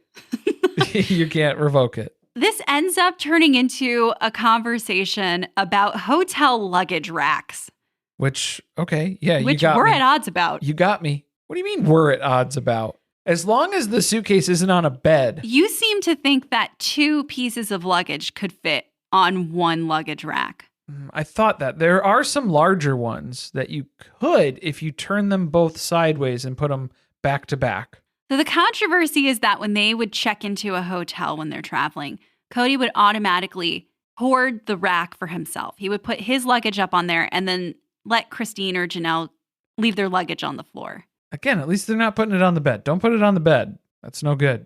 You can't revoke it. This ends up turning into a conversation about hotel luggage racks. Which, okay, yeah, Which you got me. we're at odds about. You got me. What do you mean we're at odds about? As long as the suitcase isn't on a bed. You seem to think that 2 pieces of luggage could fit on 1 luggage rack. I thought that. There are some larger ones that you could if you turn them both sideways and put them back to back. So the controversy is that when they would check into a hotel when they're traveling, Kody would automatically hoard the rack for himself. He would put his luggage up on there and then let Christine or Janelle leave their luggage on the floor. Again, at least they're not putting it on the bed. Don't put it on the bed. That's no good.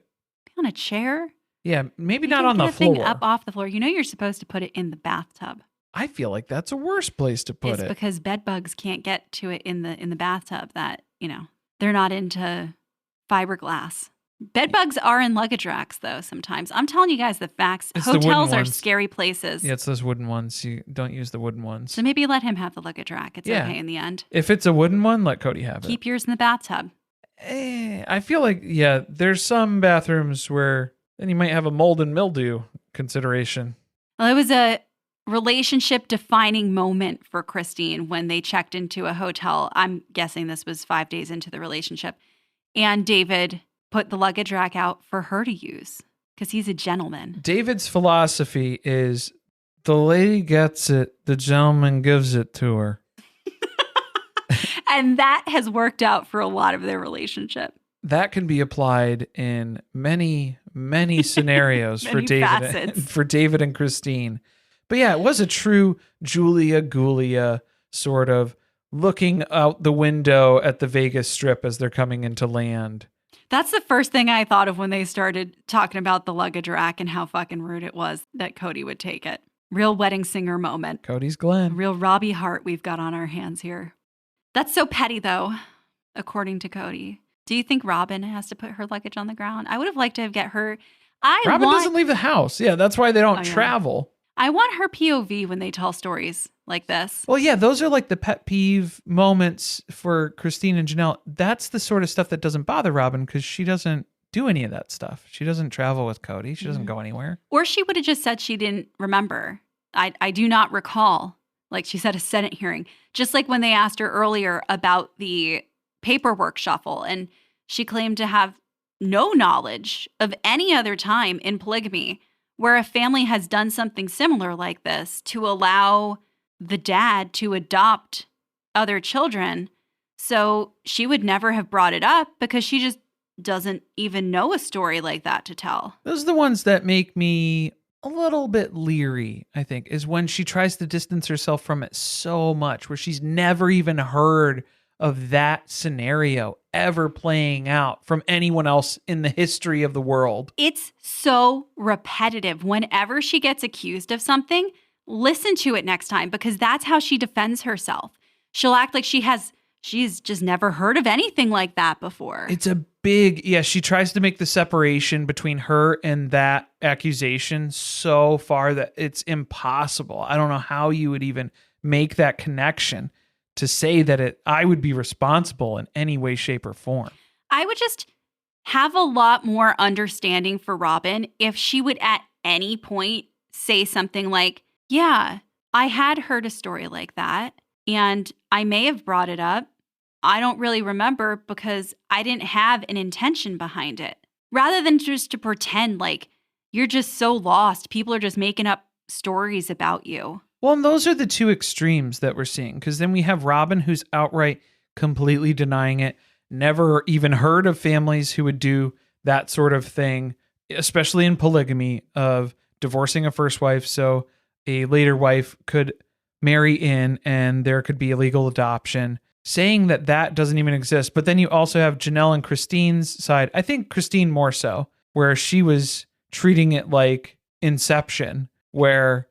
On a chair? Yeah, maybe You not can on get the a thing floor. up off the floor. You know you're supposed to put it in the bathtub. I feel like that's a worse place to put It's it. because bed bugs can't get to it in the bathtub. That, they're not into fiberglass. Bed bugs are in luggage racks, though, sometimes. I'm telling you guys the facts. It's the wooden Hotels are ones. scary places. Yeah, it's those wooden ones. You don't use the wooden ones. So maybe let him have the luggage rack. It's Yeah. okay in the end. If it's a wooden one, let Kody have it. Keep yours in the bathtub. I feel like, yeah, there's some bathrooms where then you might have a mold and mildew consideration. Well, it was a relationship defining moment for Christine when they checked into a hotel. I'm guessing this was 5 days into the relationship. And David put the luggage rack out for her to use because he's a gentleman. David's philosophy is the lady gets it, the gentleman gives it to her. And that has worked out for a lot of their relationship. That can be applied in many, many scenarios for Many facets. For David and Christine. But yeah, it was a true Julia sort of looking out the window at the Vegas Strip as they're coming into land. That's the first thing I thought of when they started talking about the luggage rack and how fucking rude it was that Kody would take it. Real wedding singer moment. Cody's Glenn. Real Robbie Hart we've got on our hands here. That's so petty, though, according to Kody. Do you think Robyn has to put her luggage on the ground? I would have liked to get her. Robyn doesn't leave the house. Yeah, that's why they don't travel. I want her POV when they tell stories like this. Well, yeah, those are like the pet peeve moments for Christine and Janelle. That's the sort of stuff that doesn't bother Robyn because she doesn't do any of that stuff. She doesn't travel with Kody. She doesn't go anywhere. Or she would have just said she didn't remember. I do not recall. Like she said, a Senate hearing. Just like when they asked her earlier about the paperwork shuffle, and she claimed to have no knowledge of any other time in polygamy where a family has done something similar like this to allow the dad to adopt other children. So she would never have brought it up because she just doesn't even know a story like that to tell. Those are the ones that make me a little bit leery, I think, is when she tries to distance herself from it so much, where she's never even heard of that scenario ever playing out from anyone else in the history of the world. It's so repetitive. Whenever she gets accused of something, listen to it next time because that's how she defends herself. She'll act like she's just never heard of anything like that before. It's a big, she tries to make the separation between her and that accusation so far that it's impossible. I don't know how you would even make that connection to say that I would be responsible in any way, shape, or form. I would just have a lot more understanding for Robyn if she would at any point say something like, yeah, I had heard a story like that, and I may have brought it up. I don't really remember because I didn't have an intention behind it. Rather than just to pretend like you're just so lost, people are just making up stories about you. Well, and those are the two extremes that we're seeing, because then we have Robyn, who's outright completely denying it, never even heard of families who would do that sort of thing, especially in polygamy, of divorcing a first wife so a later wife could marry in and there could be a legal adoption, saying that doesn't even exist. But then you also have Janelle and Christine's side. I think Christine more so, where she was treating it like Inception, where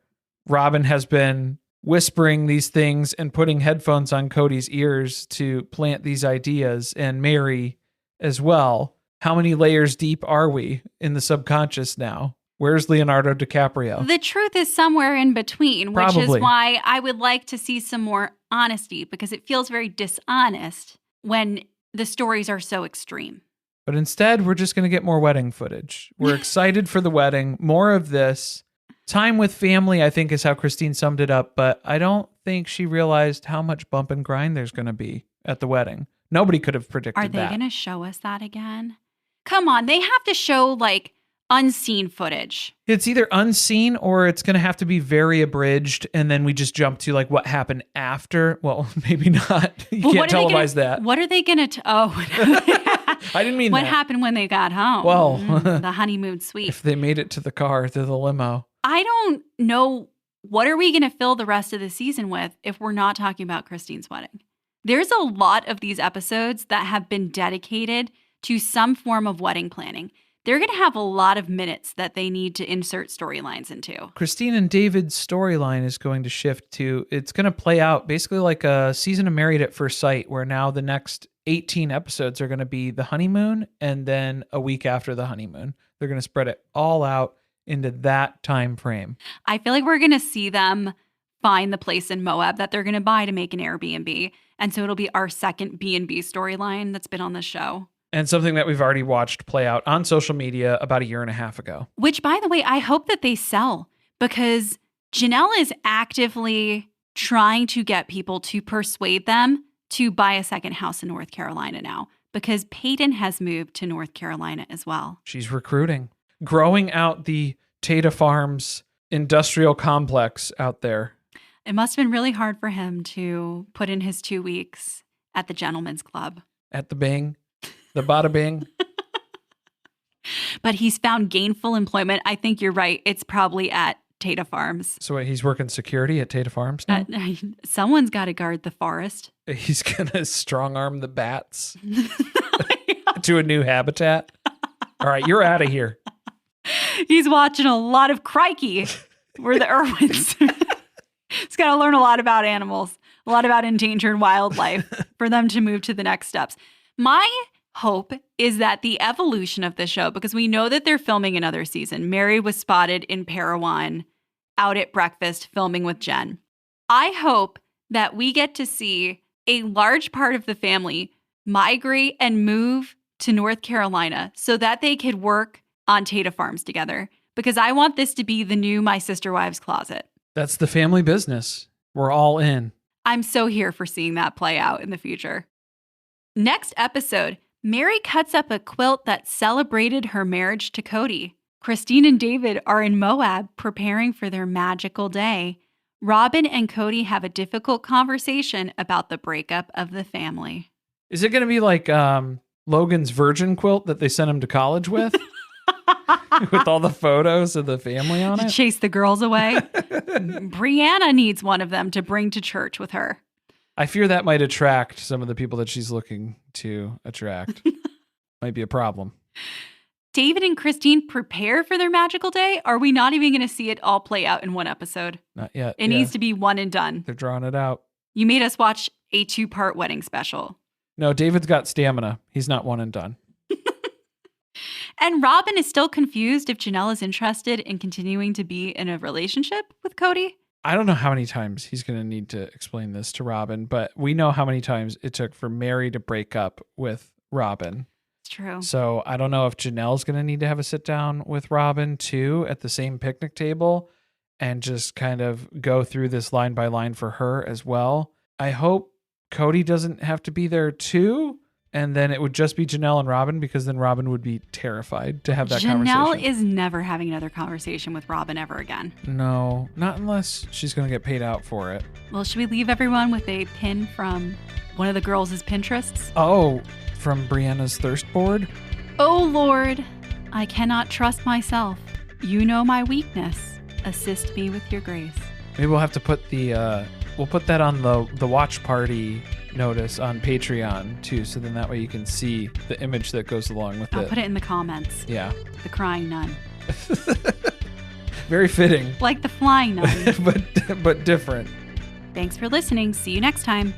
Robyn has been whispering these things and putting headphones on Kody's ears to plant these ideas, and Meri as well. How many layers deep are we in the subconscious now? Where's Leonardo DiCaprio? The truth is somewhere in between, Probably. Which is why I would like to see some more honesty, because it feels very dishonest when the stories are so extreme. But instead, we're just going to get more wedding footage. We're excited for the wedding. More of this. Time with family, I think, is how Christine summed it up, but I don't think she realized how much bump and grind there's going to be at the wedding. Nobody could have predicted that. Are they going to show us that again? Come on, they have to show, like, unseen footage. It's either unseen or it's going to have to be very abridged, and then we just jump to, like, what happened after. Well, maybe not. You can't televise that. What are they going to... I didn't mean what that. What happened when they got home? Well... the honeymoon suite. If they made it to the car, to the limo. I don't know, what are we going to fill the rest of the season with if we're not talking about Christine's wedding? There's a lot of these episodes that have been dedicated to some form of wedding planning. They're going to have a lot of minutes that they need to insert storylines into. Christine and David's storyline is going to shift to, it's going to play out basically like a season of Married at First Sight, where now the next 18 episodes are going to be the honeymoon and then a week after the honeymoon. They're going to spread it all out into that time frame. I feel like we're going to see them find the place in Moab that they're going to buy to make an Airbnb. And so it'll be our second B&B storyline that's been on the show. And something that we've already watched play out on social media about a year and a half ago. Which, by the way, I hope that they sell because Janelle is actively trying to get people to persuade them to buy a second house in North Carolina now because Peyton has moved to North Carolina as well. She's recruiting, growing out the Tata Farms industrial complex out there. It must have been really hard for him to put in his 2 weeks at the Gentleman's Club. At the Bing, the Bada Bing. But he's found gainful employment. I think you're right. It's probably at Tata Farms. So wait, he's working security at Tata Farms now? Someone's got to guard the forest. He's going to strong arm the bats to a new habitat. All right, you're out of here. He's watching a lot of Crikey. We're the Irwins. He's got to learn a lot about animals, a lot about endangered wildlife for them to move to the next steps. My hope is that the evolution of the show, because we know that they're filming another season. Meri was spotted in Parowan out at breakfast filming with Jen. I hope that we get to see a large part of the family migrate and move to North Carolina so that they could work on Tata Farms together, because I want this to be the new My Sister Wives Closet. That's the family business. We're all in. I'm so here for seeing that play out in the future. Next episode, Meri cuts up a quilt that celebrated her marriage to Kody. Christine and David are in Moab preparing for their magical day. Robyn and Kody have a difficult conversation about the breakup of the family. Is it going to be like Logan's virgin quilt that they sent him to college with? With all the photos of the family on it? Chase the girls away. Brianna needs one of them to bring to church with her. I fear that might attract some of the people that she's looking to attract. Might be a problem. David and Christine prepare for their magical day? Are we not even going to see it all play out in one episode? Not yet. It needs to be one and done. They're drawing it out. You made us watch a 2-part wedding special. No, David's got stamina. He's not one and done. And Robyn is still confused if Janelle is interested in continuing to be in a relationship with Kody. I don't know how many times he's going to need to explain this to Robyn, but we know how many times it took for Meri to break up with Robyn. It's true. So I don't know if Janelle's going to need to have a sit down with Robyn too at the same picnic table and just kind of go through this line by line for her as well. I hope Kody doesn't have to be there too. And then it would just be Janelle and Robyn, because then Robyn would be terrified to have that conversation. Janelle is never having another conversation with Robyn ever again. No, not unless she's going to get paid out for it. Well, should we leave everyone with a pin from one of the girls' Pinterests? Oh, from Brianna's thirst board? Oh, Lord, I cannot trust myself. You know my weakness. Assist me with your grace. Maybe we'll have to put we'll put that on the watch party notice on Patreon too, so then that way you can see the image that goes along with it. I'll put it in the comments. Yeah. The crying nun. Very fitting. Like the flying nun. but different. Thanks for listening. See you next time.